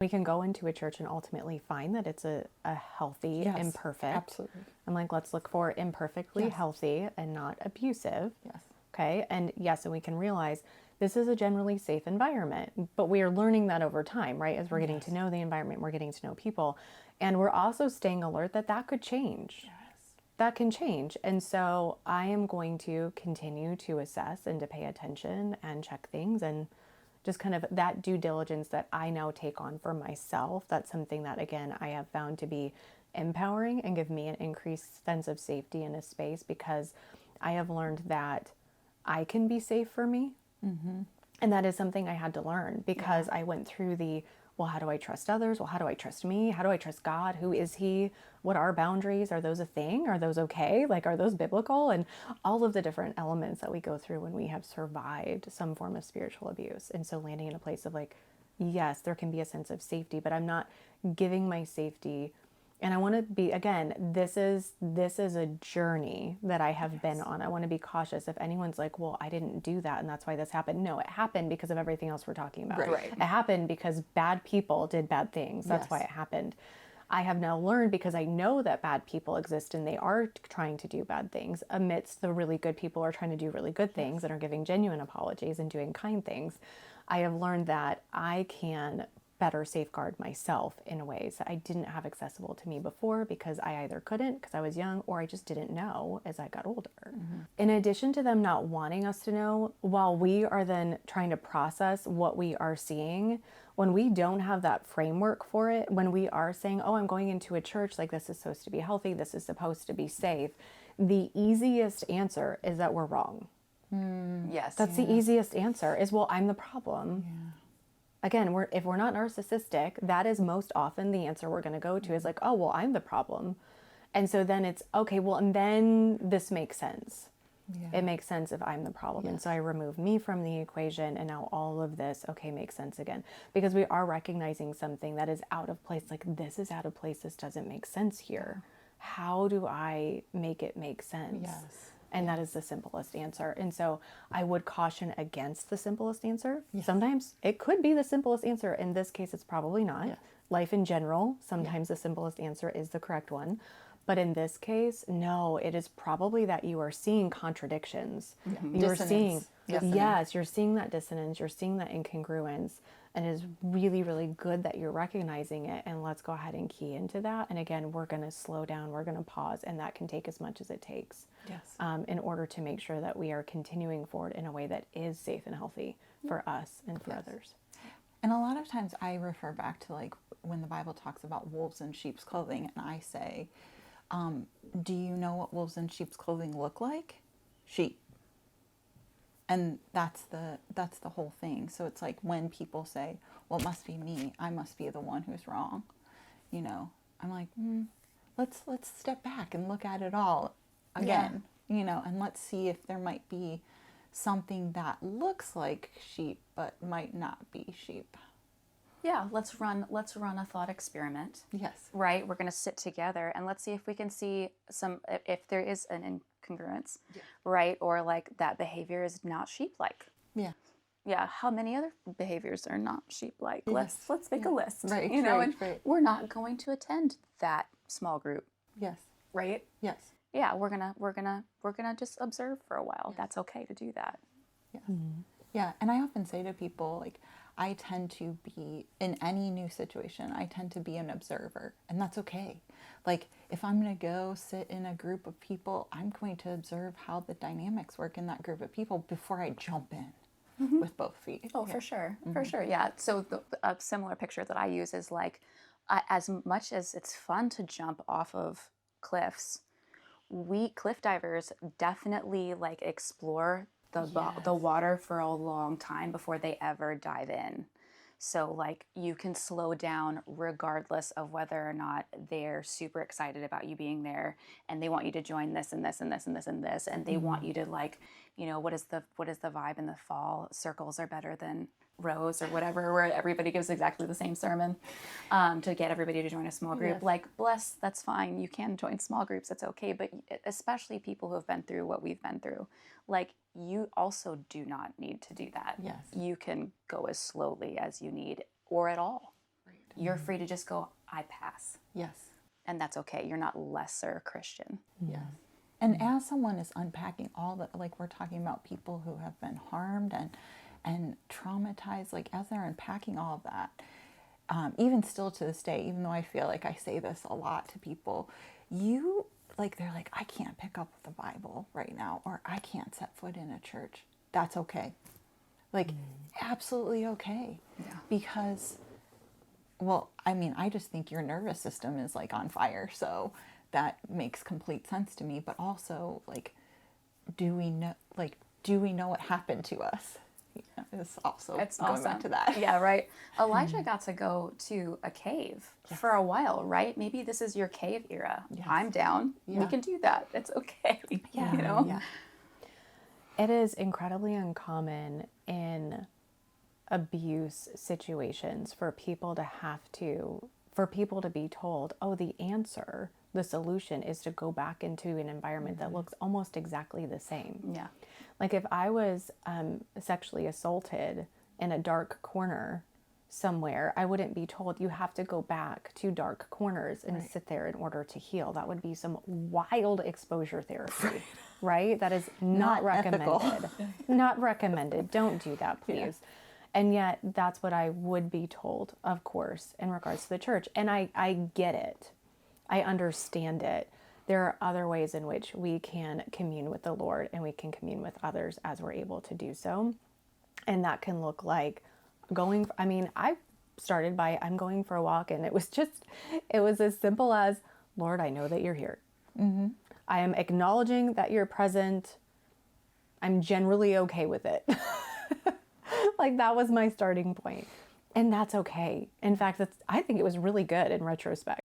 We can go into a church and ultimately find that it's a healthy, Yes, imperfect. absolutely. I'm like, let's look for imperfectly Yes. healthy and not abusive. Yes. Okay. And yes, and we can realize this is a generally safe environment, but we are learning that over time, right? As we're getting to know the environment, we're getting to know people. And we're also staying alert that that could change. Yes. That can change. And so I am going to continue to assess and to pay attention and check things, and just kind of that due diligence that I now take on for myself. That's something that, again, I have found to be empowering and give me an increased sense of safety in a space, because I have learned that I can be safe for me. And that is something I had to learn, because I went through the, well, how do I trust others? Well, how do I trust me? How do I trust God? Who is He? What are boundaries? Are those a thing? Are those okay? Like, are those biblical? And all of the different elements that we go through when we have survived some form of spiritual abuse. And so landing in a place of like, yes, there can be a sense of safety, but I'm not giving my safety. And I want to be, again, this is a journey that I have been on. I want to be cautious. If anyone's like, well, I didn't do that and that's why this happened. No, it happened because of everything else we're talking about. Right. It happened because bad people did bad things. That's why it happened. I have now learned, because I know that bad people exist and they are trying to do bad things amidst the really good people who are trying to do really good things and are giving genuine apologies and doing kind things. I have learned that I can better safeguard myself in ways that I didn't have accessible to me before, because I either couldn't because I was young, or I just didn't know as I got older. In addition to them not wanting us to know, while we are then trying to process what we are seeing, when we don't have that framework for it, when we are saying, oh, I'm going into a church, like this is supposed to be healthy, this is supposed to be safe, the easiest answer is that we're wrong. Yes. That's the easiest answer is, well, I'm the problem. Again, if we're not narcissistic, that is most often the answer we're going to go to, is like, oh, well, I'm the problem. And so then it's, okay, well, and then this makes sense. It makes sense if I'm the problem. And so I remove me from the equation, and now all of this, okay, makes sense again. Because we are recognizing something that is out of place. Like, this is out of place. This doesn't make sense here. How do I make it make sense? And that is the simplest answer. And so I would caution against the simplest answer. Sometimes it could be the simplest answer. In this case, it's probably not. Life in general, sometimes the simplest answer is the correct one. But in this case, no, it is probably that you are seeing contradictions. You're seeing, yes, you're seeing that dissonance, you're seeing that incongruence, and it is really, really good that you're recognizing it. And let's go ahead and key into that. And again, we're going to slow down, we're going to pause, and that can take as much as it takes in order to make sure that we are continuing forward in a way that is safe and healthy for us and for others. And a lot of times I refer back to like when the Bible talks about wolves in sheep's clothing, and I say, do you know what wolves in sheep's clothing look like? Sheep. And that's the whole thing. So it's like when people say, well, it must be me, I must be the one who's wrong, you know, I'm like, let's step back and look at it all again, you know, and let's see if there might be something that looks like sheep but might not be sheep. Yeah, let's run a thought experiment. Yes. Right? We're going to sit together and let's see if we can see if there is an incongruence, right? Or like that behavior is not sheep-like. Yeah. Yeah, how many other behaviors are not sheep-like? Yes. Let's make a list. Right, you know, right, and right. we're not going to attend that small group, Yes. right? Yes. Yeah, we're gonna just observe for a while. That's okay to do that. Yes. Yeah, and I often say to people, like, I tend to be, in any new situation, I tend to be an observer, and that's okay. Like, if I'm going to go sit in a group of people, I'm going to observe how the dynamics work in that group of people before I jump in with both feet. Oh, for sure. For sure. Yeah. So a similar picture that I use is like, as much as it's fun to jump off of cliffs, cliff divers definitely like explore the water for a long time before they ever dive in. So like you can slow down regardless of whether or not they're super excited about you being there and they want you to join this and this and this and this and this, and they want you to, like, you know, what is the vibe in the fall? Circles are better than rows or whatever, where everybody gives exactly the same sermon, to get everybody to join a small group. Like, that's fine. You can join small groups. It's okay. But especially people who have been through what we've been through, like, you also do not need to do that. Yes. You can go as slowly as you need, or at all. You're free to just go, I pass. Yes. And that's okay. You're not lesser Christian. Yes. And as someone is unpacking all the, like we're talking about people who have been harmed and traumatized, like as they're unpacking all of that, even still to this day, even though I feel like I say this a lot to people, they're like, I can't pick up the Bible right now, or I can't set foot in a church. That's okay. Like, absolutely okay. Yeah. Because, well, I mean, I just think your nervous system is like on fire. So that makes complete sense to me. But also, like, do we know what happened to us? It's also going back to that. Yeah, right. Elijah got to go to a cave for a while, right? Maybe this is your cave era. Yes. I'm down. Yeah. We can do that. It's okay. Yeah. You know? Yeah. It is incredibly uncommon in abuse situations for people to be told, oh, the answer, the solution is to go back into an environment that looks almost exactly the same. Yeah. Like if I was sexually assaulted in a dark corner somewhere, I wouldn't be told you have to go back to dark corners and sit there in order to heal. That would be some wild exposure therapy, right? That is not recommended. Not recommended. Don't do that, please. Yeah. And yet that's what I would be told, of course, in regards to the church. And I get it. I understand it. There are other ways in which we can commune with the Lord and we can commune with others as we're able to do so. And that can look like I started by, I'm going for a walk, and it was as simple as, Lord, I know that you're here. Mm-hmm. I am acknowledging that you're present. I'm generally okay with it. Like that was my starting point. And that's okay. In fact, I think it was really good in retrospect.